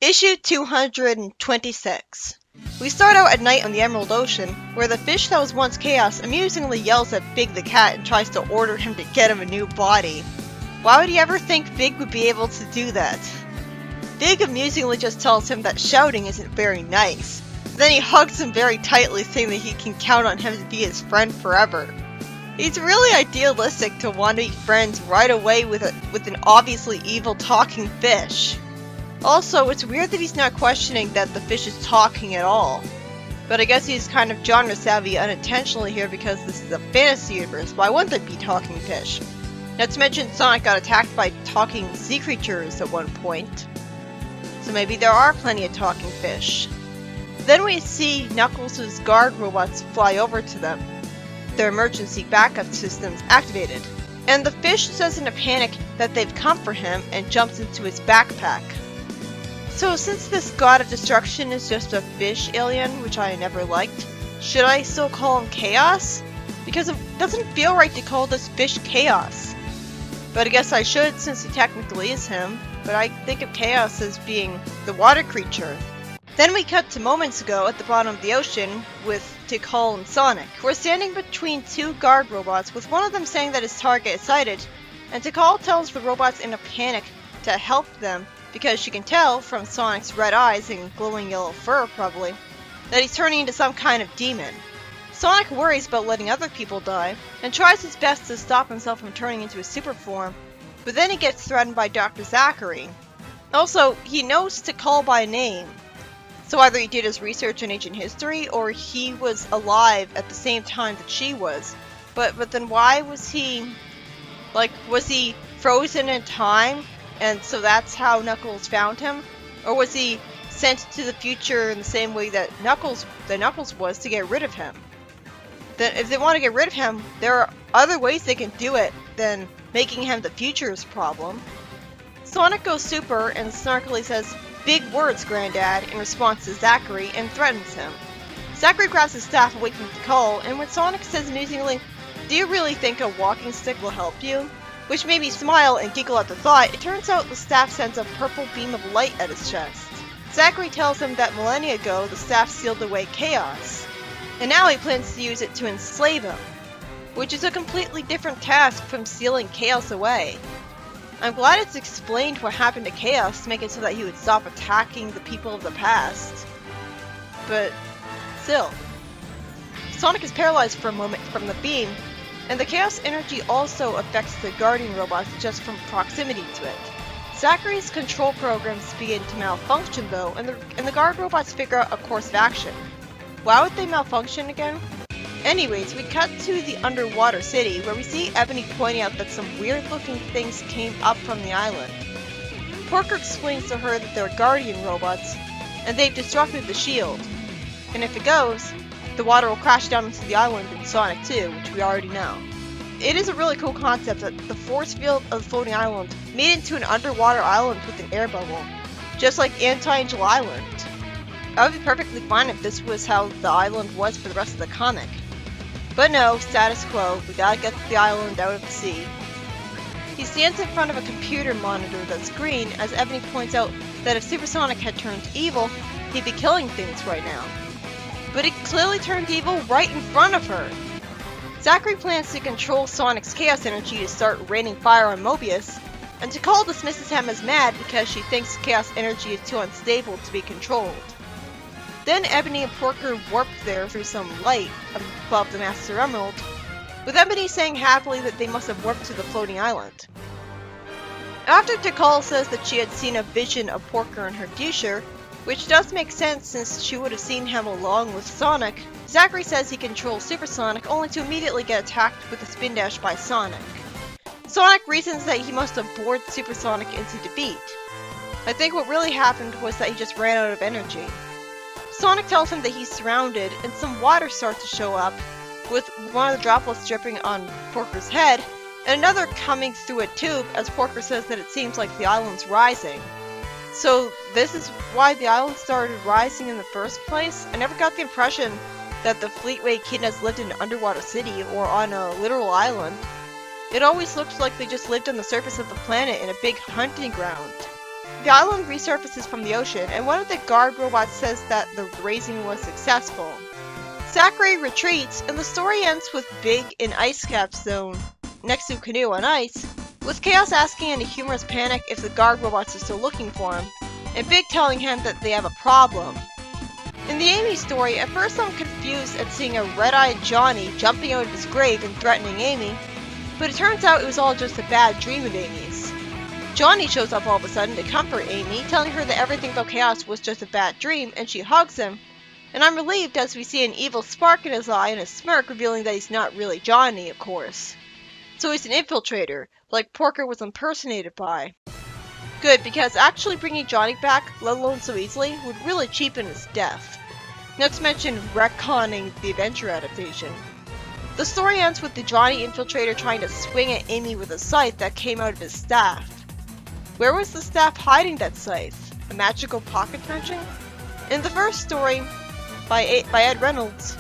Issue 226. We start out at night on the Emerald Ocean, where the fish that was once Chaos amusingly yells at Big the Cat and tries to order him to get him a new body. Why would he ever think Big would be able to do that? Big amusingly just tells him that shouting isn't very nice. Then he hugs him very tightly, saying that he can count on him to be his friend forever. He's really idealistic to want to be friends right away with an obviously evil talking fish. Also, it's weird that he's not questioning that the fish is talking at all. But I guess he's kind of genre savvy unintentionally here because this is a fantasy universe. Why wouldn't there be talking fish? Not to mention Sonic got attacked by talking sea creatures at one point. So maybe there are plenty of talking fish. Then we see Knuckles' guard robots fly over to them. Their emergency backup systems activated. And the fish says in a panic that they've come for him and jumps into his backpack. So since this god of destruction is just a fish alien, which I never liked, should I still call him Chaos? Because it doesn't feel right to call this fish Chaos. But I guess I should since he technically is him, but I think of Chaos as being the water creature. Then we cut to moments ago at the bottom of the ocean with Tikal and Sonic. We're standing between two guard robots with one of them saying that his target is sighted, and Tikal tells the robots in a panic to help them because she can tell from Sonic's red eyes and glowing yellow fur probably that he's turning into some kind of demon. Sonic worries about letting other people die and tries his best to stop himself from turning into his super form, but then he gets threatened by Dr. Zachary. Also, he knows Tikal by name. So either he did his research in ancient history, or he was alive at the same time that she was. But then why was he... was he frozen in time, and so that's how Knuckles found him? Or was he sent to the future in the same way that Knuckles was to get rid of him? Then if they want to get rid of him, there are other ways they can do it than making him the future's problem. Sonic goes super and snarkily says, "Big words, Granddad," in response to Zachary and threatens him. Zachary grabs his staff away from Tikal, and when Sonic says amusingly, "Do you really think a walking stick will help you?" which made me smile and giggle at the thought, it turns out the staff sends a purple beam of light at his chest. Zachary tells him that millennia ago the staff sealed away Chaos, and now he plans to use it to enslave him, which is a completely different task from sealing Chaos away. I'm glad it's explained what happened to Chaos to make it so that he would stop attacking the people of the past. But still. Sonic is paralyzed for a moment from the beam, and the Chaos energy also affects the Guardian robots just from proximity to it. Zachary's control programs begin to malfunction though, and the guard robots figure out a course of action. Why would they malfunction again? Anyways, we cut to the underwater city, where we see Ebony pointing out that some weird-looking things came up from the island. Porker explains to her that they're Guardian robots, and they've disrupted the shield. And if it goes, the water will crash down into the island in Sonic 2, which we already know. It is a really cool concept that the force field of the floating island made into an underwater island with an air bubble, just like Anti-Angel Island. I would be perfectly fine if this was how the island was for the rest of the comic. But no, status quo, we gotta get the island out of the sea. He stands in front of a computer monitor that's green as Ebony points out that if Supersonic had turned evil, he'd be killing things right now. But he clearly turned evil right in front of her. Zachary plans to control Sonic's Chaos energy to start raining fire on Mobius, and Tikal dismisses him as mad because she thinks Chaos energy is too unstable to be controlled. Then Ebony and Porker warp there through some light above the Master Emerald, with Ebony saying happily that they must have warped to the floating island. After Tikal says that she had seen a vision of Porker in her future, which does make sense since she would have seen him along with Sonic, Zachary says he controls Supersonic only to immediately get attacked with a spin dash by Sonic. Sonic reasons that he must have bored Supersonic into defeat. I think what really happened was that he just ran out of energy. Sonic tells him that he's surrounded, and some water starts to show up, with one of the droplets dripping on Porker's head, and another coming through a tube as Porker says that it seems like the island's rising. So this is why the island started rising in the first place? I never got the impression that the Fleetway Echidnas lived in an underwater city or on a literal island. It always looked like they just lived on the surface of the planet in a big hunting ground. the island resurfaces from the ocean, and one of the guard robots says that the raising was successful. Zachary retreats, and the story ends with Big in Ice Cap Zone, next to a canoe on ice, with Chaos asking in a humorous panic if the guard robots are still looking for him, and Big telling him that they have a problem. In the Amy story, at first I'm confused at seeing a red-eyed Johnny jumping out of his grave and threatening Amy, but it turns out it was all just a bad dream of Amy's. Johnny shows up all of a sudden to comfort Amy, telling her that everything about Chaos was just a bad dream, and she hugs him, and I'm relieved as we see an evil spark in his eye and a smirk revealing that he's not really Johnny, of course. So he's an infiltrator, like Porker was impersonated by. Good, because actually bringing Johnny back, let alone so easily, would really cheapen his death. Not to mention retconning the adventure adaptation. The story ends with the Johnny infiltrator trying to swing at Amy with a scythe that came out of his staff. Where was the staff hiding that scythe? A magical pocket wrenching? In the first story, by Ed Reynolds,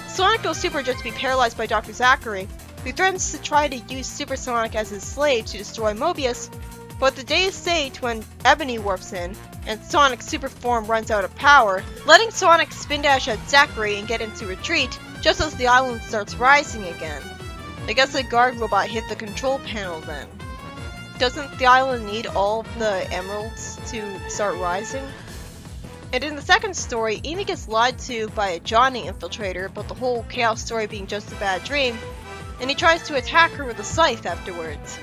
Sonic goes super just to be paralyzed by Dr. Zachary, who threatens to try to use Super Sonic as his slave to destroy Mobius, but the day is saved when Ebony warps in, and Sonic's super form runs out of power, letting Sonic spin dash at Zachary and get him to retreat, just as the island starts rising again. I guess the guard robot hit the control panel then. Doesn't the island need all of the emeralds to start rising? And in the second story, Amy gets lied to by a Johnny infiltrator about the whole Chaos story being just a bad dream, and he tries to attack her with a scythe afterwards.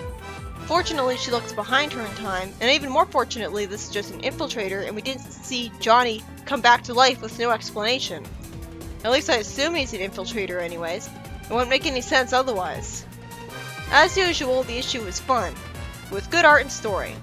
Fortunately, she looks behind her in time, and even more fortunately, this is just an infiltrator and we didn't see Johnny come back to life with no explanation. At least I assume he's an infiltrator anyways. It wouldn't make any sense otherwise. As usual, the issue is fun, with good art and story.